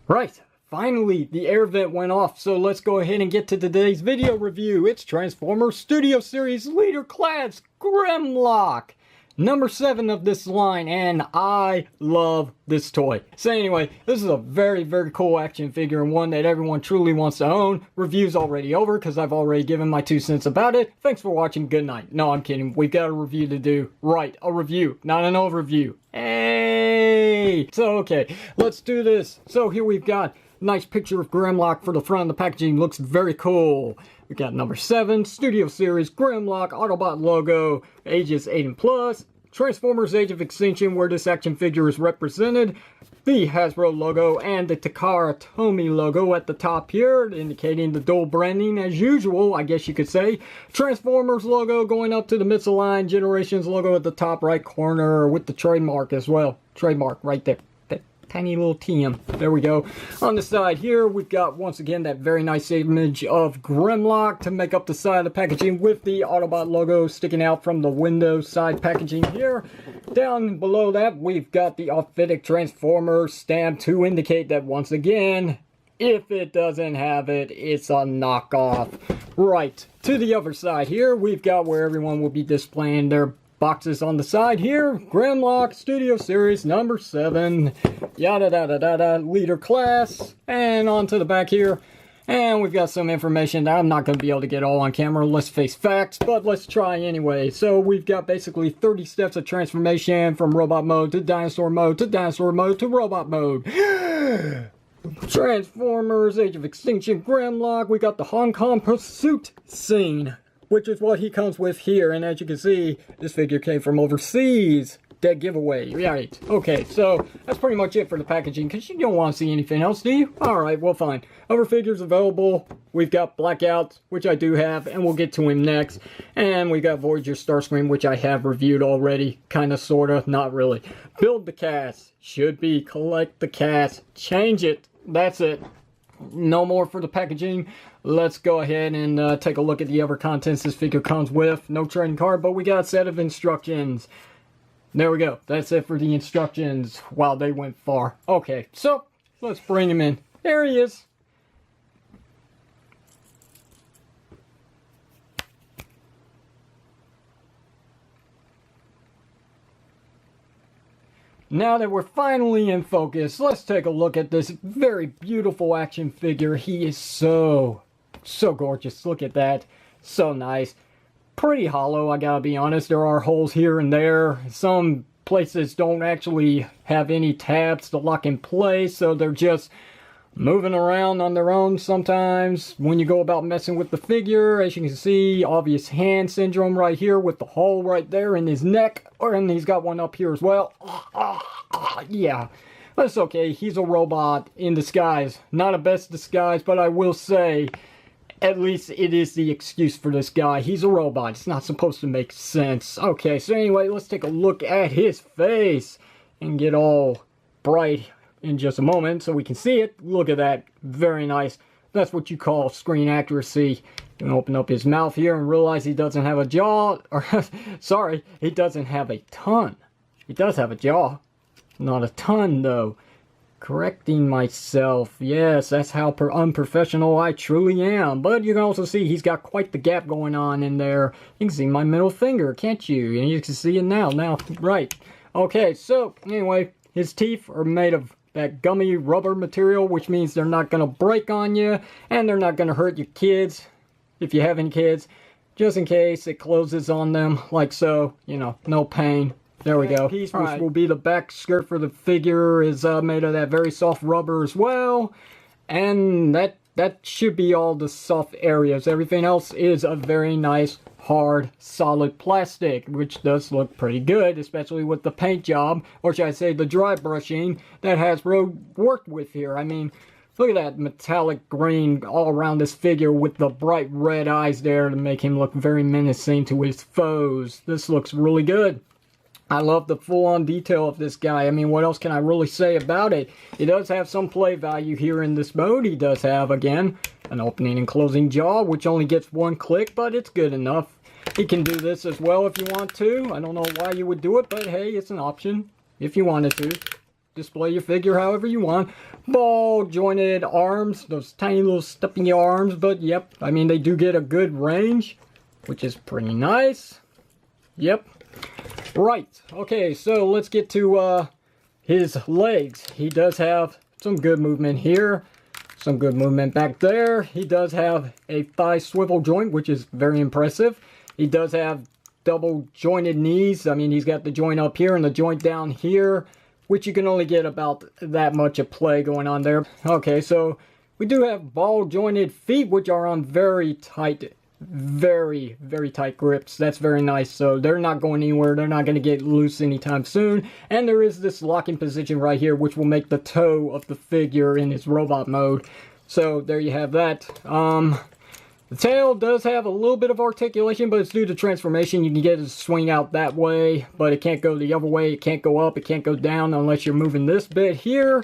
Right, finally the air vent went off, so let's go ahead and get to today's video review. It's Transformers Studio Series Leader Class Grimlock, number 7 of this line, and I love this toy. So anyway, this is a very cool action figure and one that everyone truly wants to own. Review's already over because I've already given my 2 cents about it. Thanks for watching, good night. No, I'm kidding, we've got a review to do. Right, a review, not an overview. Hey! So okay, let's do this. So here we've got a nice picture of Grimlock for the front of the packaging. Looks very cool. We got number 7, Studio Series Grimlock, Autobot logo, ages 8 and plus. Transformers Age of Extinction, where this action figure is represented. The Hasbro logo and the Takara Tomy logo at the top here, indicating the dual branding as usual, I guess you could say. Transformers logo going up to the misaligned Generations logo at the top right corner with the trademark as well. Trademark right there. Tiny little TM. There we go. On the side here, we've got, once again, that very nice image of Grimlock to make up the side of the packaging with the Autobot logo sticking out from the window side packaging here. Down below that, we've got the authentic Transformer stamp to indicate that, once again, if it doesn't have it, it's a knockoff. Right. To the other side here, we've got where everyone will be displaying their boxes on the side here. Grimlock Studio Series number 7. Yada da da da da. Leader class. And on to the back here. And we've got some information that I'm not going to be able to get all on camera. Let's face facts, but let's try anyway. So we've got basically 30 steps of transformation from robot mode to dinosaur mode to dinosaur mode to robot mode. Transformers Age of Extinction Grimlock. We got the Hong Kong pursuit scene, which is what he comes with here. And as you can see, this figure came from overseas. Dead giveaway. Right. Okay, so that's pretty much it for the packaging, because you don't want to see anything else, do you? Alright, well fine. Other figures available. We've got Blackout, which I do have, and we'll get to him next. And we got Voyager Starscream, which I have reviewed already. Kinda, sorta, not really. Build the cast. Should be collect the cast. Change it. That's it. No more for the packaging. Let's go ahead and take a look at the other contents this figure comes with. No trading card, but we got a set of instructions. There we go. That's it for the instructions. Wow, they went far. Okay, so let's bring him in. There he is. Now that we're finally in focus, let's take a look at this very beautiful action figure. He is so gorgeous. Look at that. So nice. Pretty hollow, I gotta be honest. There are holes here and there. Some places don't actually have any tabs to lock in place, so they're just moving around on their own sometimes when you go about messing with the figure. As you can see, obvious hand syndrome right here with the hole right there in his neck, and he's got one up here as well. Yeah, that's okay. He's a robot in disguise. Not a best disguise, but I will say, at least it is the excuse for this guy. He's a robot. It's not supposed to make sense. Okay, so anyway, let's take a look at his face and get all bright in just a moment so we can see it. Look at that. Very nice. That's what you call screen accuracy. You can open up his mouth here and realize he doesn't have a jaw. Or, sorry, he doesn't have a tongue. He does have a jaw. Not a ton, though. Correcting myself. Yes, that's how unprofessional I truly am. But you can also see he's got quite the gap going on in there. You can see my middle finger, can't you? And you can see it now. Now, right. Okay, so anyway, his teeth are made of that gummy rubber material, which means they're not going to break on you, and they're not going to hurt your kids, if you have any kids. Just in case it closes on them, like so. You know, no pain. There we go. Piece, which will be the back skirt for the figure, is made of that very soft rubber as well. And that should be all the soft areas. Everything else is a very nice, hard, solid plastic, which does look pretty good, especially with the paint job, or should I say the dry brushing that Hasbro worked with here. I mean, look at that metallic green all around this figure with the bright red eyes there to make him look very menacing to his foes. This looks really good. I love the full-on detail of this guy. I mean, what else can I really say about it? He does have some play value here in this mode. He does have, again, an opening and closing jaw, which only gets one click, but it's good enough. He can do this as well if you want to. I don't know why you would do it, but hey, it's an option if you wanted to. display your figure however you want. Ball jointed arms, those tiny little stuffy arms, but yep, I mean, they do get a good range, which is pretty nice. Yep. Right, okay, so let's get to his legs. He does have some good movement here, some good movement back there. He does have a thigh swivel joint, which is very impressive. He does have double jointed knees. I mean, he's got the joint up here and the joint down here, which you can only get about that much of play going on there. Okay, so we do have ball jointed feet, which are on very tight, very tight grips. That's very nice. So they're not going anywhere. They're not going to get loose anytime soon. And there is this locking position right here, which will make the toe of the figure in its robot mode. So there you have that. The tail does have a little bit of articulation, but it's due to transformation. You can get it to swing out that way, but it can't go the other way. It can't go up. It can't go down unless you're moving this bit here.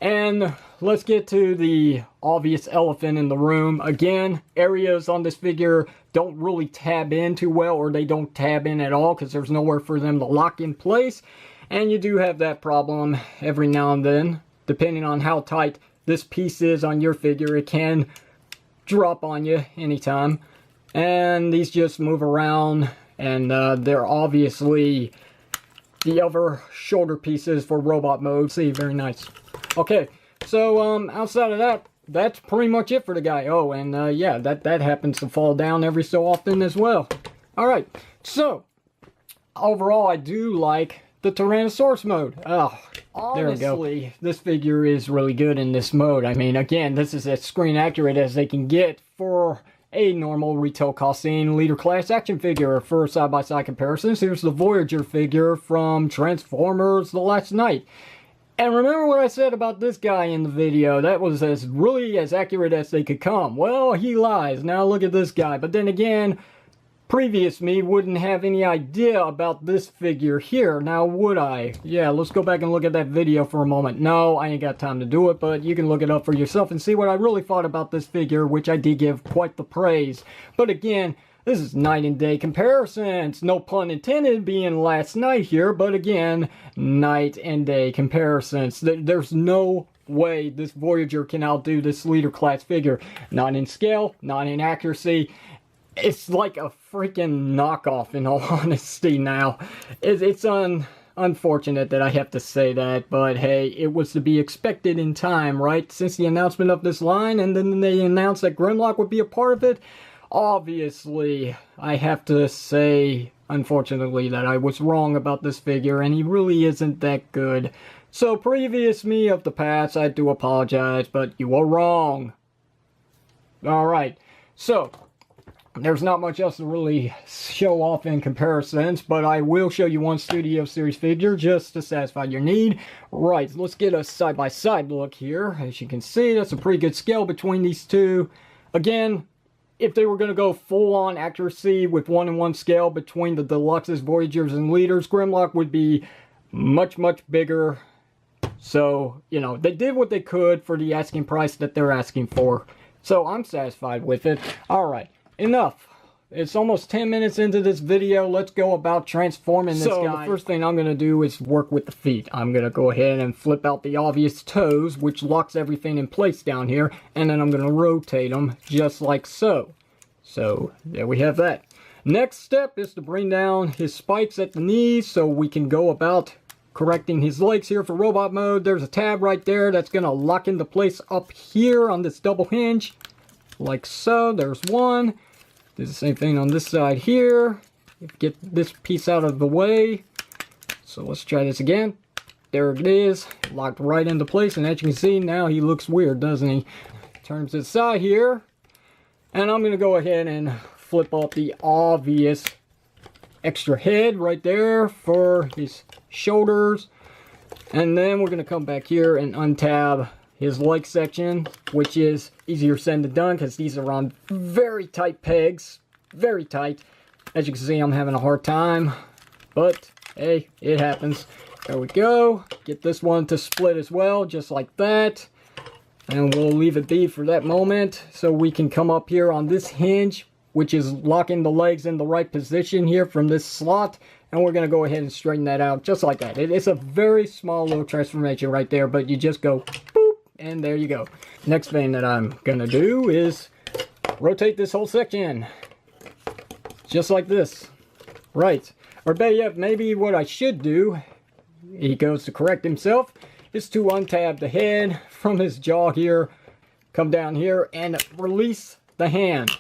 And let's get to the obvious elephant in the room. Again, areas on this figure don't really tab in too well, or they don't tab in at all because there's nowhere for them to lock in place. And you do have that problem every now and then. Depending on how tight this piece is on your figure, it can drop on you anytime. And these just move around, and they're obviously the other shoulder pieces for robot mode. See, very nice. Okay, so outside of that, that's pretty much it for the guy. Oh, and yeah, that happens to fall down every so often as well. Alright, so overall I do like the Tyrannosaurus mode. Oh, honestly, there we go. This figure is really good in this mode. I mean, again, this is as screen accurate as they can get for a normal retail costing leader class action figure. For side-by-side comparisons, here's the Voyager figure from Transformers The Last Knight. And remember what I said about this guy in the video, that was really as accurate as they could come. Well, he lies. Now look at this guy. But then again, previous me wouldn't have any idea about this figure here. Now, would I? Yeah, let's go back and look at that video for a moment. No, I ain't got time to do it, but you can look it up for yourself and see what I really thought about this figure, which I did give quite the praise. But again, this is night and day comparisons. No pun intended being Last Night here, but again, night and day comparisons. There's no way this Voyager can outdo this leader class figure. Not in scale, not in accuracy. It's like a freaking knockoff, in all honesty now. It's unfortunate that I have to say that, but hey, it was to be expected in time, right? Since the announcement of this line, and then they announced that Grimlock would be a part of it, obviously, I have to say, unfortunately, that I was wrong about this figure, and he really isn't that good. So, previous me of the past, I do apologize, but you were wrong. Alright, so there's not much else to really show off in comparisons, but I will show you one Studio Series figure just to satisfy your need. Right, let's get a side-by-side look here. As you can see, that's a pretty good scale between these two. Again, if they were going to go full-on accuracy with 1-to-1 scale between the Deluxes, Voyagers, and Leaders, Grimlock would be much bigger. So, you know, they did what they could for the asking price that they're asking for. So, I'm satisfied with it. Alright. Enough. It's almost 10 minutes into this video. Let's go about transforming this guy. So the first thing I'm going to do is work with the feet. I'm going to go ahead and flip out the obvious toes, which locks everything in place down here. And then I'm going to rotate them just like so. So there we have that. Next step is to bring down his spikes at the knees so we can go about correcting his legs here for robot mode. There's a tab right there that's going to lock into place up here on this double hinge. Like so. There's one. Do the same thing on this side here. Get this piece out of the way. So let's try this again. There it is. Locked right into place. And as you can see, now he looks weird, doesn't he? Turns to the side here. And I'm going to go ahead and flip up the obvious extra head right there for his shoulders. And then we're going to come back here and untab his leg section, which is easier said than done because these are on very tight pegs. Very tight. As you can see, I'm having a hard time. But, hey, it happens. There we go. Get this one to split as well, just like that. And we'll leave it be for that moment. So we can come up here on this hinge, which is locking the legs in the right position here from this slot. And we're going to go ahead and straighten that out just like that. It's a very small little transformation right there, but you just go boop, and there you go. Next thing that I'm going to do is rotate this whole section. Just like this. Right. Or better yet, maybe what I should do, he goes to correct himself, is to untab the head from his jaw here, come down here, and release the hand.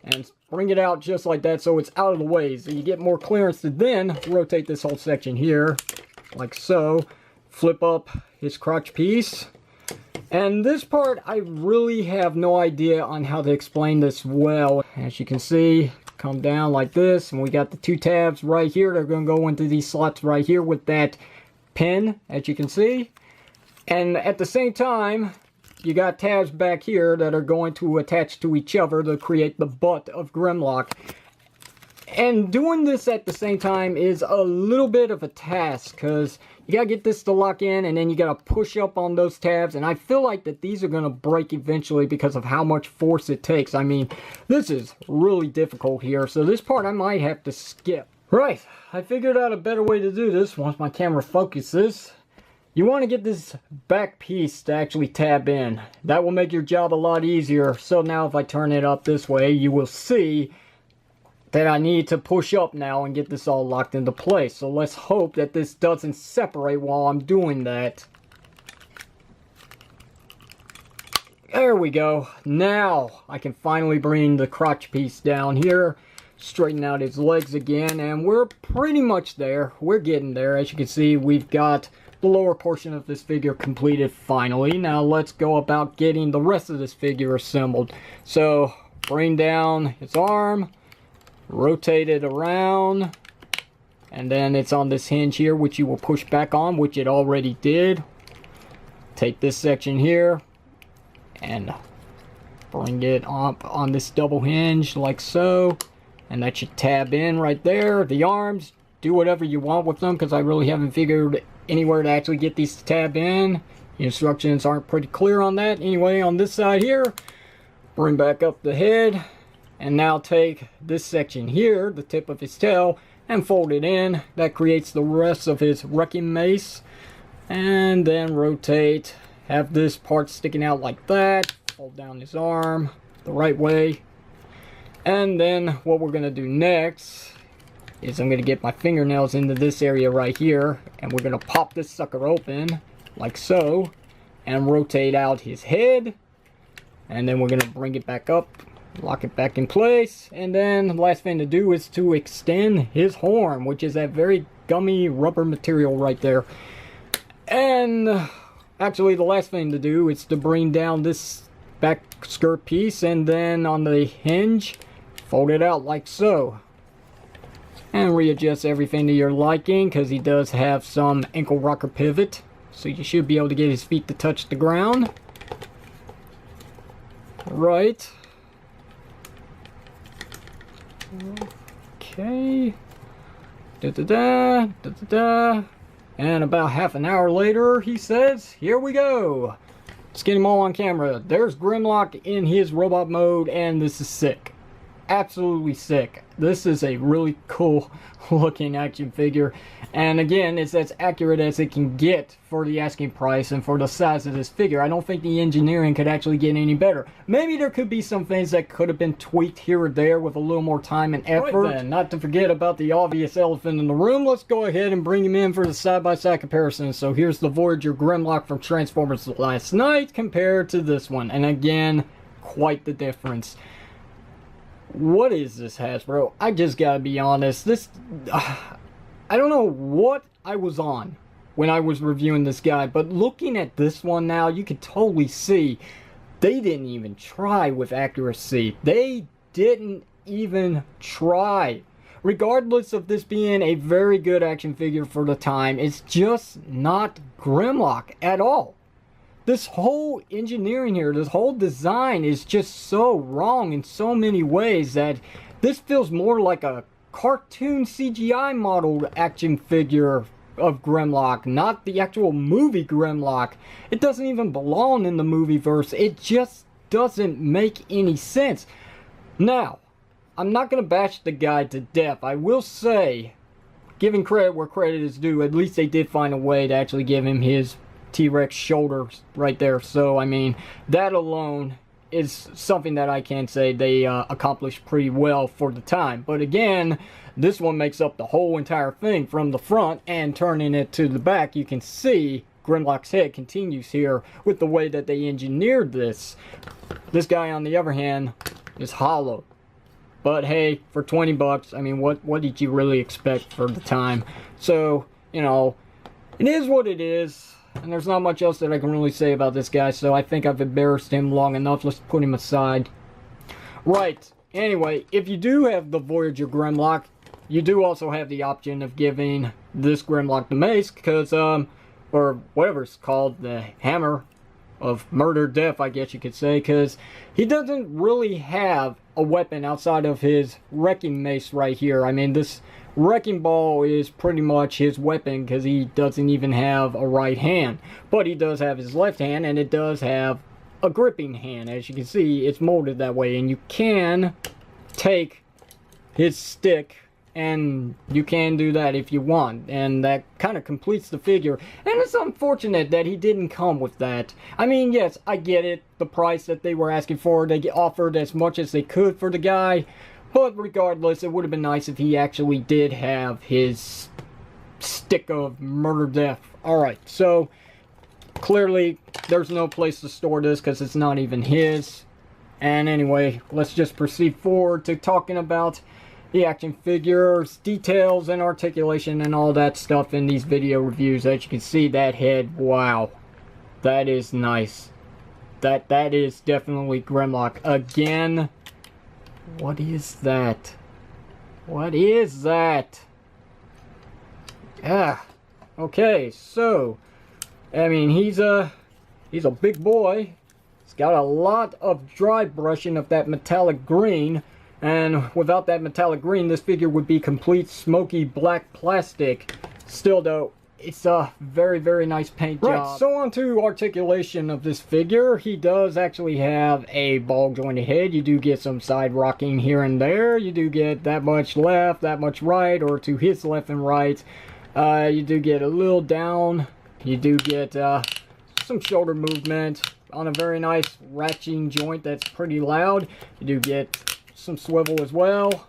And bring it out just like that so it's out of the way. So you get more clearance to then rotate this whole section here, like so. Flip up his crotch piece. And this part, I really have no idea on how to explain this well. As you can see, come down like this, and we got the two tabs right here. They're going to go into these slots right here with that pin, as you can see. And at the same time, you got tabs back here that are going to attach to each other to create the butt of Grimlock. And doing this at the same time is a little bit of a task, because you gotta get this to lock in, and then you gotta push up on those tabs. And I feel like that these are gonna break eventually because of how much force it takes. I mean, this is really difficult here, so this part I might have to skip. Right, I figured out a better way to do this once my camera focuses. You want to get this back piece to actually tab in. That will make your job a lot easier. So now if I turn it up this way, you will see that I need to push up now and get this all locked into place. So let's hope that this doesn't separate while I'm doing that. There we go. Now I can finally bring the crotch piece down here, straighten out his legs again, and we're pretty much there. We're getting there. As you can see, we've got the lower portion of this figure completed finally. Now let's go about getting the rest of this figure assembled. So bring down his arm, rotate it around, and then it's on this hinge here, which you will push back on, which it already did. Take this section here and bring it up on this double hinge like so, and that should tab in right there. The arms, do whatever you want with them, because I really haven't figured anywhere to actually get these to tab in. The instructions aren't pretty clear on that. Anyway, on this side here, bring back up the head, and now take this section here, the tip of his tail, and fold it in. That creates the rest of his wrecking mace. And then rotate, have this part sticking out like that, fold down his arm the right way. And then what we're going to do next is I'm going to get my fingernails into this area right here, and we're going to pop this sucker open like so, and rotate out his head, and then we're going to bring it back up, lock it back in place, and then the last thing to do is to extend his horn, which is that very gummy rubber material right there. And actually the last thing to do is to bring down this back skirt piece, and then on the hinge, fold it out like so. And readjust everything to your liking, because he does have some ankle rocker pivot. So you should be able to get his feet to touch the ground. Right. Okay. Da-da-da, da-da-da. And about half an hour later, he says, here we go. Let's get him all on camera. There's Grimlock in his robot mode, and this is sick. Absolutely sick. This is a really cool looking action figure, and again, it's as accurate as it can get for the asking price and for the size of this figure. I don't think the engineering could actually get any better. Maybe there could be some things that could have been tweaked here or there with a little more time and effort. Right then, not to forget about the obvious elephant in the room, let's go ahead and bring him in for the side-by-side comparison. So here's the Voyager Grimlock from Transformers Last Night compared to this one, and again, quite the difference. What is this, Hasbro? I just gotta be honest. This, I don't know what I was on when I was reviewing this guy, but looking at this one now, you can totally see they didn't even try with accuracy. They didn't even try. Regardless of this being a very good action figure for the time, it's just not Grimlock at all. This whole engineering here, this whole design is just so wrong in so many ways that this feels more like a cartoon CGI modeled action figure of Grimlock, not the actual movie Grimlock. It doesn't even belong in the movie verse. It just doesn't make any sense. Now, I'm not going to bash the guy to death. I will say, giving credit where credit is due, at least they did find a way to actually give him his T-Rex shoulders right there. So, I mean, that alone is something that I can say they accomplished pretty well for the time. But again, this one makes up the whole entire thing from the front, and turning it to the back, you can see Grimlock's head continues here with the way that they engineered this. This guy, on the other hand, is hollow. But hey, for 20 bucks, I mean, what did you really expect for the time? So, you know, it is what it is. And there's not much else that I can really say about this guy, so I think I've embarrassed him long enough. Let's put him aside. Right. Anyway, if you do have the Voyager Grimlock, you do also have the option of giving this Grimlock the mace, because, or whatever it's called, the hammer of murder, death, I guess you could say, because he doesn't really have a weapon outside of his wrecking mace right here. I mean, this wrecking ball is pretty much his weapon, because he doesn't even have a right hand. But he does have his left hand, and it does have a gripping hand. As you can see, it's molded that way, and you can take his stick, and you can do that if you want, and that kind of completes the figure. And it's unfortunate that he didn't come with that. I mean, yes, I get it, the price that they were asking for, they offered as much as they could for the guy, but regardless, it would have been nice if he actually did have his stick of murder death. Alright, so clearly there's no place to store this because it's not even his. And anyway, let's just proceed forward to talking about the action figures, details, and articulation, and all that stuff in these video reviews. As you can see, that head, wow, that is nice. That is definitely Grimlock. Again, what is that? What is that? Ah, okay, so, I mean, he's a big boy. He's got a lot of dry brushing of that metallic green. And without that metallic green, this figure would be complete smoky black plastic. Still though, it's a very, very nice paint job. Right, so on to articulation of this figure. He does actually have a ball jointed head. You do get some side rocking here and there. You do get that much left, that much right, or to his left and right. You do get a little down. You do get some shoulder movement on a very nice ratcheting joint that's pretty loud. You do get some swivel as well,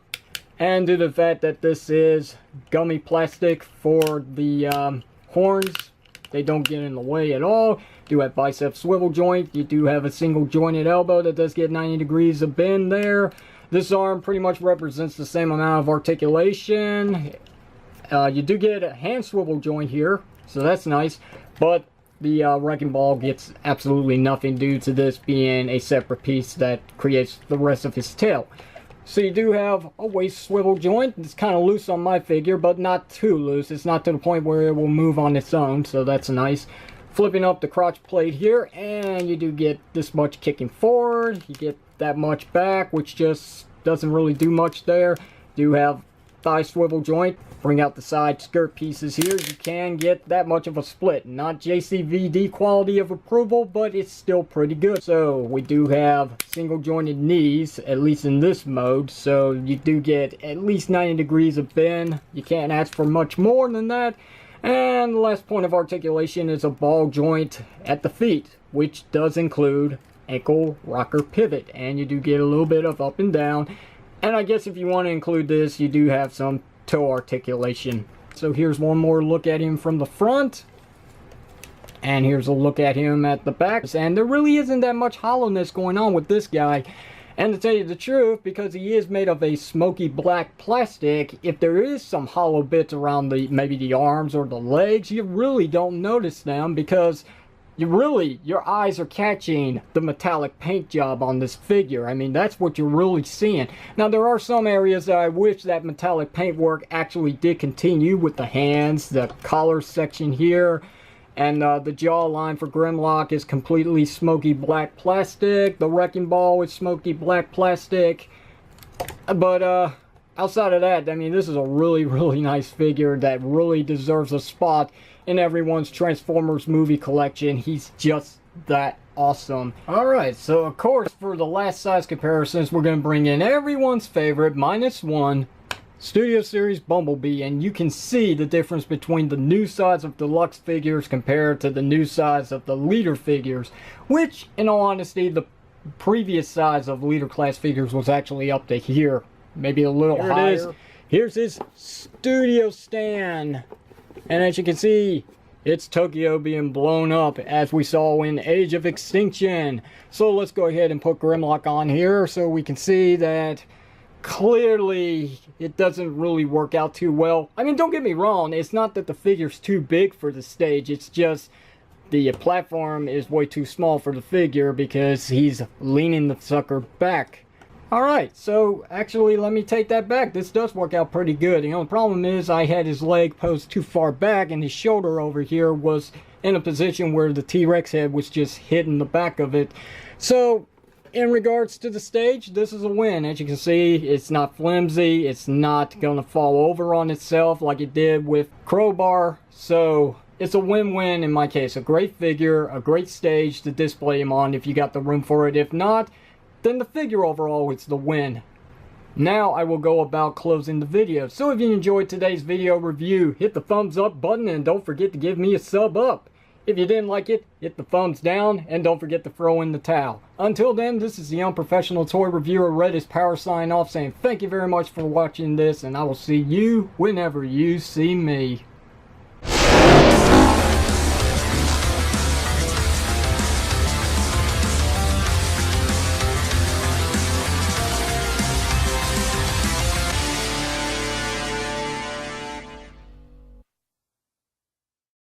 and due to the fact that this is gummy plastic for the horns, they don't get in the way at all. You do have bicep swivel joint. You do have a single jointed elbow that does get 90 degrees of bend there. This arm pretty much represents the same amount of articulation. You do get a hand swivel joint here, so that's nice, but the wrecking ball gets absolutely nothing due to this being a separate piece that creates the rest of his tail. So you do have a waist swivel joint. It's kind of loose on my figure, but not too loose. It's not to the point where it will move on its own, so that's nice. Flipping up the crotch plate here, and you do get this much kicking forward. You get that much back, which just doesn't really do much there. You do have thigh swivel joint. Bring out the side skirt pieces here. You can get that much of a split. Not JCVD quality of approval, but it's still pretty good. So we do have single jointed knees, at least in this mode. So you do get at least 90 degrees of bend. You can't ask for much more than that. And the last point of articulation is a ball joint at the feet, which does include ankle rocker pivot. And you do get a little bit of up and down. And I guess if you want to include this, you do have some toe articulation. So here's one more look at him from the front, and here's a look at him at the back, and there really isn't that much hollowness going on with this guy. And to tell you the truth, because he is made of a smoky black plastic, if there is some hollow bits around maybe the arms or the legs, you really don't notice them, because your eyes are catching the metallic paint job on this figure. I mean, that's what you're really seeing. Now, there are some areas that I wish that metallic paint work actually did continue, with the hands, the collar section here, and the jawline for Grimlock is completely smoky black plastic. The wrecking ball is smoky black plastic. But outside of that, I mean, this is a really, really nice figure that really deserves a spot in everyone's Transformers movie collection. He's just that awesome. Alright, so of course, for the last size comparisons, we're going to bring in everyone's favorite, -1, Studio Series Bumblebee, and you can see the difference between the new size of deluxe figures compared to the new size of the leader figures, which, in all honesty, the previous size of leader class figures was actually up to here, maybe a little higher. It is. Here's his studio stand, and as you can see, it's Tokyo being blown up as we saw in Age of Extinction. So let's go ahead and put Grimlock on here so we can see that clearly it doesn't really work out too well. I mean, don't get me wrong, it's not that the figure's too big for the stage, it's just the platform is way too small for the figure because he's leaning the sucker back. Alright, so actually let me take that back. This does work out pretty good. The only problem is I had his leg posed too far back and his shoulder over here was in a position where the T-Rex head was just hitting the back of it. So in regards to the stage, this is a win. As you can see, it's not flimsy, it's not going to fall over on itself like it did with Crowbar. So it's a win-win in my case. A great figure, a great stage to display him on if you got the room for it. If not, then the figure overall is the win. Now I will go about closing the video. So if you enjoyed today's video review, hit the thumbs up button and don't forget to give me a sub up. If you didn't like it, hit the thumbs down and don't forget to throw in the towel. Until then, this is the unprofessional toy reviewer Red is Power sign off saying thank you very much for watching this, and I will see you whenever you see me.